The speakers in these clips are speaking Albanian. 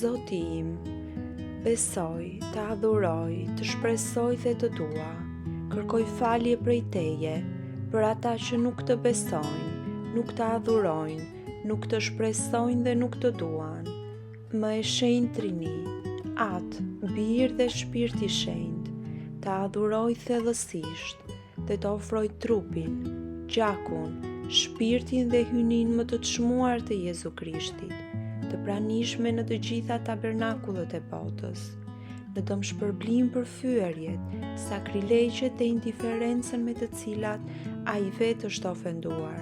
Zoti im, besoj, të adhuroj, të shpresoj dhe të dua, kërkoj falje prej Teje, për ata që nuk të besojnë, nuk të adhurojnë, nuk të shpresojnë dhe nuk të duan. Më e shenjtë Trini, atë, birë dhe shpirti shenjtë, të adhuroj thellësisht dhe të ofroj trupin, gjakun, shpirtin dhe hynin më të çmuar të Jezu Krishtit, të pranishme në të gjitha tabernakullet e botës, në dëmshpërblim për fyerjet, sakrilegjet dhe indiferencën me të cilat ai vetë është ofenduar,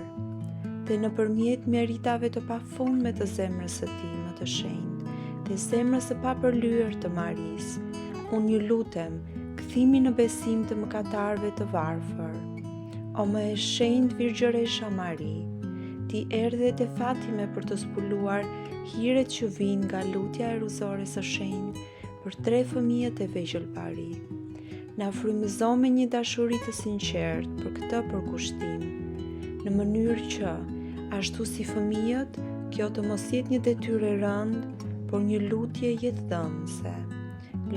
dhe nëpërmjet meritave të pafundme të zemrës së tij më të shenjtë, dhe zemrës së papërlyer të Marisë, unë ju lutem, kthimi në besim të mëkatarëve të varfër. O më e shenjtë Virgjëresha Mari, ti erdhe te Fatime për të zbuluar hiret që vijnë nga lutja e ruzore së shenjtë për 3 fëmijët e vegjël pari. Na frymëzo me një dashuri të sinqertë për këtë përkushtim, në mënyrë që, ashtu si fëmijët, kjo të mos jetë një detyrë e rëndë, por një lutje jetëdhënëse.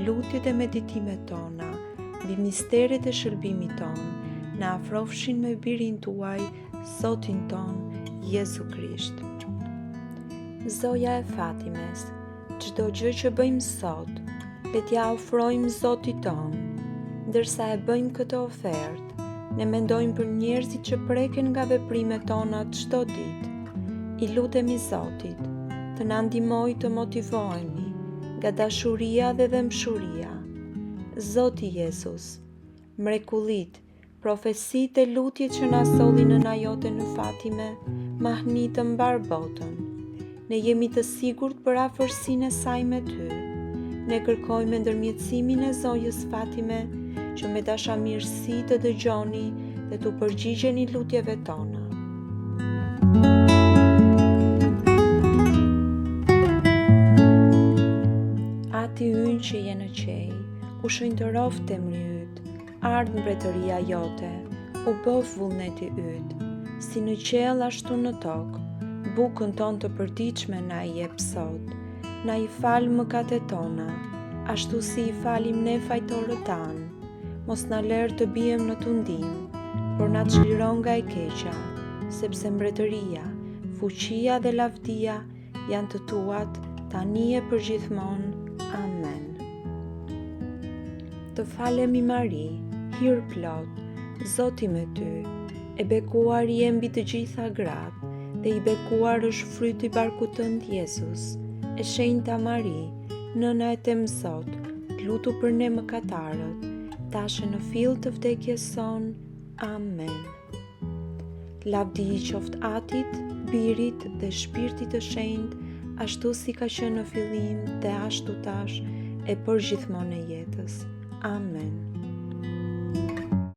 Lutjet e meditimet tona, mbi misteret e shërbimit ton, na afrofshin me birin tuaj, Zotin ton, Jezu Krisht. Zoja e Fatimes, çdo gjë që bëjmë sot, le t'ja ofrojmë Zotit ton. Ndërsa e bëjmë këtë ofertë, ne mendojmë për njerëzit që preken nga veprimet tona çdo ditë. I lutemi Zotit të na ndihmojë të motivohemi nga dashuria dhe dëmshuria. Zoti Jezus, mrekullit, profecitë e lutjet që na solli nëna jote në Fatime, mahnitën mbar botën. Ne jemi të sigurt për afërsinë e saj me ty. Ne kërkojmë ndërmjetësimin e Zojës Fatime, që me dashamirësi të dëgjoni dhe të përgjigjeni lutjeve tona. Ati ynë që je në qej, u shënjtëroft temri yt, ardh mbretëria jote, u bëf vullneti yt, si në qell ashtu në tokë. Bukën ton të përditshme na i jep sot, na i fal mëkatet tona, ashtu si i falim ne fajtorët tanë. Mos na lër të bijem në tundim, por na çliron nga e keqja, sepse mbretëria, fuqia dhe lavdia janë të tuat, tani e përgjithmonë. Amen. Të falemi Mari, hir plot, Zoti me ty, e bekuar je mbi të gjitha gratë, dhe i bekuar është fryti i barkut tënd Jezus. E shenjta Mari, nëna e tem Zot, lutu për ne mëkatarët, tashe në fill të vdekjes son. Amen. Lavdi i qoft Atit, Birit dhe Shpirtit të Shenjtë, ashtu si ka qenë në fillim dhe ashtu tash e përgjithmonë e jetës. Amen.